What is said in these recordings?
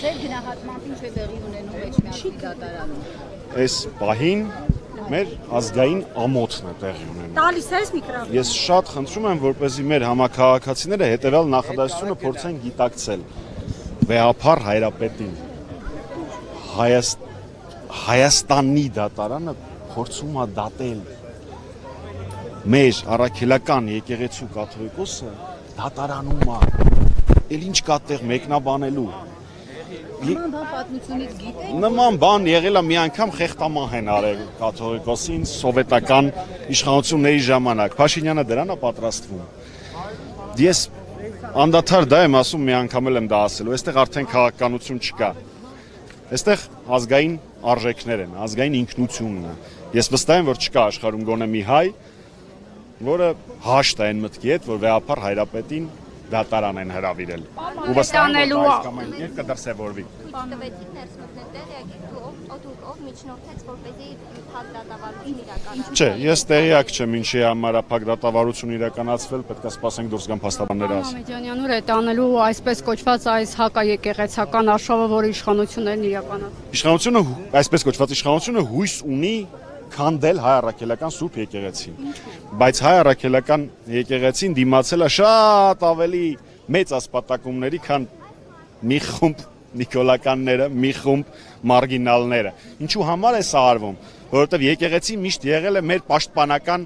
Ձեր գնահատմամբ ինչ է տեղի ունենում Էջմիածնի դատարանում։ Այս պահին մեր ազգային ամոթն է տեղի ունենում։ Տալիս ես միկրոֆոն։ Ես շատ խնդրում եմ, որպեսզի մեր համաքաղաքացիները հետևյալ նախադասությունը փորձեն գիտակցել։ Վեհափառ հայրապետին Հայաստանի դատարանը փորձում է դատել մեր առաքելական եկեղեցու կաթողիկոսը դատարանում է։ Էլ ինչ կա տեղ մեկնաբանելու։ Նման բան պատմությունից գիտեք։ Նման բան եղել է մի անգամ խեղտամահ են արել կաթողիկոսին սովետական իշխանությունների ժամանակ։ Փաշինյանը դրան է պատրաստվում։ Ես անդադար դա եմ ասում, մի անգամ էլ եմ դա ասելու։ Այստեղ արդեն քաղաքականություն չկա։ Այստեղ ազգային արժեքներ են, ազգային ինքնությունն է։ Ես վստահ եմ, որ չկա աշխարհում գոնե մի հայ, որը հաշտ է այն մտքի հետ, որ վեհափառ հայրապետին դատարան են հրավիրել։ Ու վստահ եմ, որ այս կամ այն կերպ կդրսևորվի։ Տվեցիք ներս մտնել տեղյակ ով միջնորդեց, որպեսզի փակ դատավարություն իրականացվի։ Չէ, ես տեղյակ չեմ ինչի համար է փակ դատավարություն իրականացվել, պետք է սպասենք դուրս գան փաստաբանները ասեն։ Մամեդյանյան ուր է տանելու այսպես կոչված այս հակաեկեղեցական արշավը, որը իշխանություններն իրականացնում։ Իշխանությունը, այսպես կոչված իշխանությունը հույս ունի քանդել հայ առաքելական Սուրբ եկեղեցին։ Բայց հայ առաքելական եկեղեցին դիմացել է շատ ավելի մեծ ասպատակումների, քան մի խումբ նիկոլականները, մի խումբ մարգինալները։ Ինչու համար է սա արվում, որովհետև եկեղեցին միշտ եղել է մեր պաշտպանական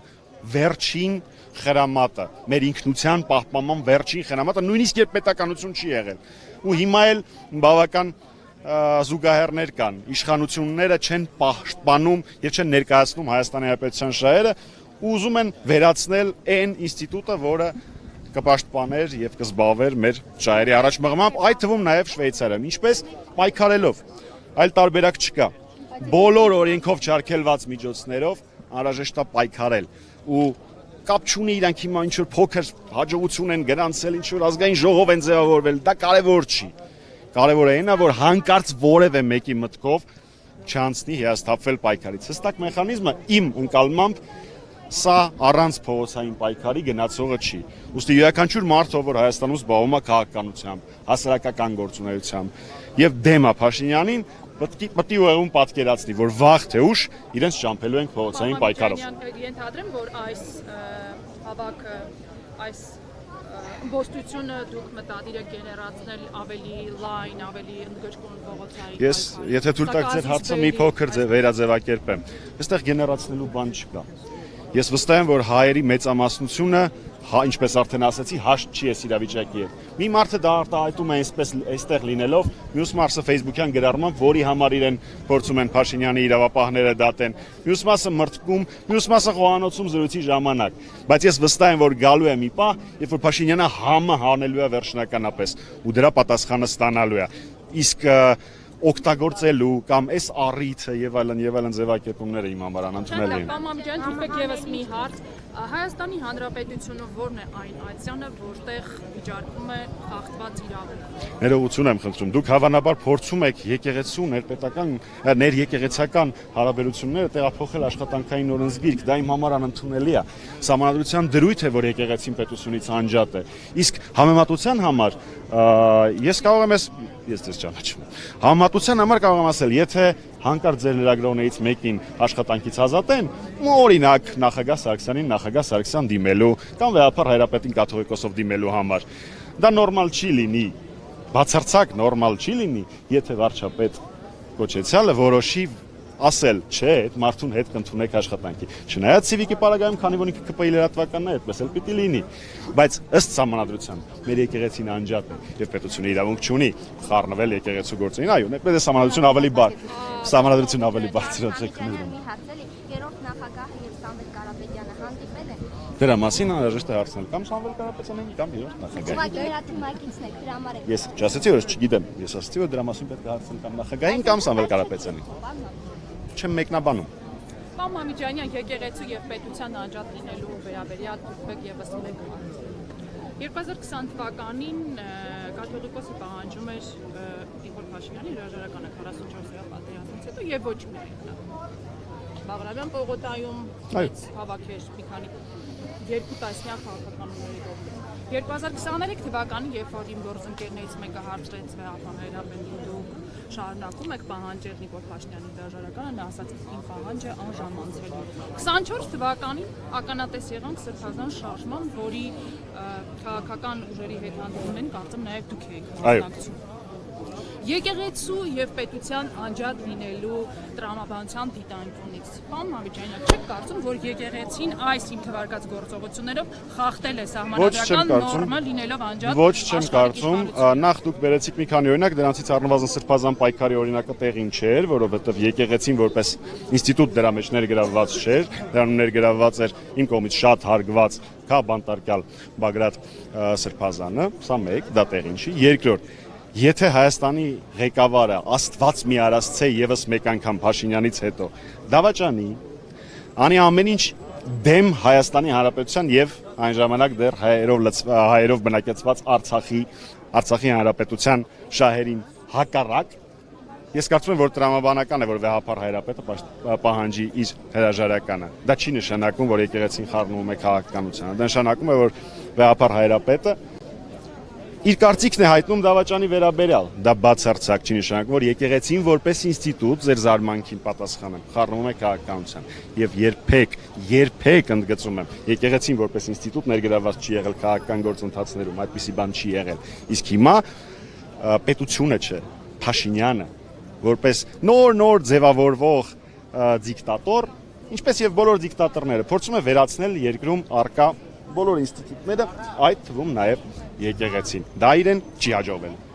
վերջին խրամատը, մեր ինքնության պահպանման վերջին խրամատը, նույնիսկ երբ պետականություն չի եղել։ Ու հիմա էլ բավական զուգահեռներ կան, իշխանությունները չեն պաշտպանում եւ չեն ներկայացնում Հայաստանի Հանրապետության շահերը ու ուզում են վերացնել այն ինստիտուտը, որը կպաշտպաներ եւ կզբաղվեր մեր շահերի առաջ մղմամբ, այդ թվում նաեւ Շվեյցարիայում, ինչպես պայքարելով, այլ տարբերակ չկա։ Բոլոր օրենքով չարգելված միջոցներով անհրաժեշտ է պայքարել ու կապ չունի իրանք հիմա ինչ որ փոքր հաջողություն են գրանցել, ինչ որ ազգային ժողով են ձևավորվել, դա կարևոր չի։ Կարևորը այն է, որ հանկարծ որևէ մեկի մտքով չանցնի հիասթափվել պայքարից։ Հստակ մեխանիզմը իմ ընկալմամբ սա առանց փողոցային պայքարի գնացողը չի։ Ուստի յուրաքանչյուր մարդ, որ Հայաստանում զբաղվում է քաղաքականությամբ, հասարակական գործունեությամբ եւ դեմ է Փաշինյանին, պետք է ուղղում պատկերացնի, որ վաղ թե ուշ իրենց ճամփելու են փողոցային պայքարով։ Ենթադրեմ, որ այս հավաքը, այս Ոստությունը դուք մտադիր եք գեներացնել ավելի լայն, ավելի ընդգրկուն փողոցային։ Ես, եթե թույլ տաք ձեր հարցը մի փոքր վերաձևակերպեմ, այստեղ գեներացնելու բան չկա։ Ես վստահ եմ, որ հայերի մեծամասնությունը, ինչպես արդեն ասացի, հաշտ չի այս իրավիճակի հետ։ Մի մարդը դա արտահայտում է այսպես այստեղ լինելով, մյուս մասը Facebook-յան գրառմամբ, որի համար իրեն փորձում են Փաշինյանի իրավապահները դատեն, մյուս մասը մրցքում, մյուս մասը խոհանոցում զրույցի ժամանակ։ Բայց ես վստահ եմ, որ գալու է մի պահ, երբ որ Փաշինյանը համը հանելու է վերջնականապես ու դրա պատասխանը ստանալու է։ Իսկ օգտագործելու կամ այս առիթը եւ այլն ձևակերպումները իմ համար անընդունել են։ Պարոն թույլեք եւս մի հարց։ Հայաստանի Հանրապետությունը ողն է այն այցյանը, որտեղ վիճարկվում է խախտված իրավունք։ Ներողություն եմ խնդրում, դուք հավանաբար փորձում եք եկեղեցու ներեկեղեցական հարաբերությունները տեղափոխել աշխատանքային օրենսգիրք, դա իմ համար անընդունելի է։ Սահմանադրության դրույթ է, որ եկեղեցին պետությունից անջատ է։ Իսկ համեմատության համար ես կարող եմ ես ձեզ ճանաչում եմ։ Համեմատության համար կարող եմ ասել, եթե հանկարծ ձեր լրագրողներից մեկին աշխատանքից ազատեն, օրինակ նախագահ Սարգսյանին դիմելու կամ վեհափառ հայրապետին կաթողիկոսով դիմելու համար, դա նորմալ չի լինի, բացարձակ նորմալ չի լինի, եթե վարչապետ կոչեցյալը որոշի ասել, չէ, այդ մարդուն հետ կընդունեք աշխատանքի։ Չնայած Civic-ի պարագայում, քանի որ ինքը ԿՊ-ի լրատվականն է, այդպես էլ պիտի լինի, բայց ըստ սահմանադրության մեր եկեղեցին անջատ է եւ պետությունը իրավունք չունի խառնվել եկեղեցու գործերին, այո, այդպես է սահմանադրություն ավելի բարձր Երրորդ նախագահը եւ Սամվել Կարապետյանը հանդիպել են։ Դրա մասին անհրաժեշտ է հարցնել կամ Սամվել Կարապետյանին կամ երրորդ նախագահին։ Ուղղակի հրաթմակիցն եք դրա համար։ Ես չասեցի, որ չգիտեմ, ես ասացի, որ դրա մասին պետք է հարցնել կամ նախագահին կամ Սամվել Կարապետյանին։ Չեմ մեկնաբանում։ Պարոն Մամեդյանյան, եկեղեցու եւ պետության անջատ լինելու վերաբերյալ դուք եւս մեկ հարց։ 2020 թվականին կաթողիկոսը պահանջում էր Նիկոլ Փաշինյանի հրաժարականը 44-օրյա պատերազմից հետո եւ ոչ միայն Բաղրամյան պողոտայում հավաքեր մի քանի երկու տասնյակ քաղաքականների կողմից։ 2023 թվականին, երբ որ իմ գործընկերներից մեկը հարցրեց վեհապահայրապետին, դուք շարունակում եք պահանջել Նիկոլ Փաշինյանի հրաժարականը, նա ասաց իմ պահանջը անժամանցելի։ 24 թվականին ականատես եղանք սրբազան շարժման, որի քաղաքական ուժերի հետ հանդիպումներին կարծեմ նաև դուք եք մասնակցում։ Եկեղեցու եւ պետության անջատ լինելու տրամաբանության դիտանկյունից պարոն Մամիկյանյան, չեք կարծում, որ եկեղեցին այս իմ թվարկած գործողություններով խախտել է սահմանադրական նորմը լինելով անջատ։ Ոչ չեմ կարծում, նախ դուք բերեցիք մի քանի օրինակ, դրանցից առնվազն սրբազան պայքարի օրինակը տեղին չէր, որովհետեւ եկեղեցին որպես ինստիտուտ դրա մեջ ներգրավված չէր, դրանում ներգրավված էր իմ կողմից շատ հարգված քաբանտարկյալ Բագրատ Սրբազանը, սա մեկ, դա տեղին չի, երկրորդ Եթե Հայաստանի ղեկավարը Աստված մի արածցե եւս մեկ անգամ Փաշինյանից հետո դավաճանի, անի ամեն ինչ դեմ Հայաստանի Հանրապետության եւ այն ժամանակ դեռ հայերով բնակեցված Արցախի Հանրապետության շահերին հակառակ, ես կարծում եմ, որ տրամաբանական է, որ վեհապար հայրապետը պահանջի իր հրաժարականը։ Դա չի նշանակում, որ եկեղեցին խառնվում է քաղաքականությանը։ Դա նշանակում է, որ վեհապար հայրապետը իր կարծիքն է հայտնում դավաճանի վերաբերյալ, դա բացարձակ չի նշանակում, որ եկեղեցին որպես ինստիտուտ ձեր զարմանքին պատասխանեմ, խառնվում է քաղաքականության եւ երբեք ընդգծում եմ, եկեղեցին որպես ինստիտուտ ներգրավված չի եղել քաղաքական գործընթացներում, այդպիսի բան չի եղել։ Իսկ հիմա պետությունը չէ, Փաշինյանը որպես նոր ձևավորվող դիկտատոր, ինչպես եւ բոլոր դիկտատորները, փորձում է վերացնել երկրում առկա բոլոր ինստիտուտները, այդ թվում նաև եկեղեցին։ Դա իրեն չի հաջողվել։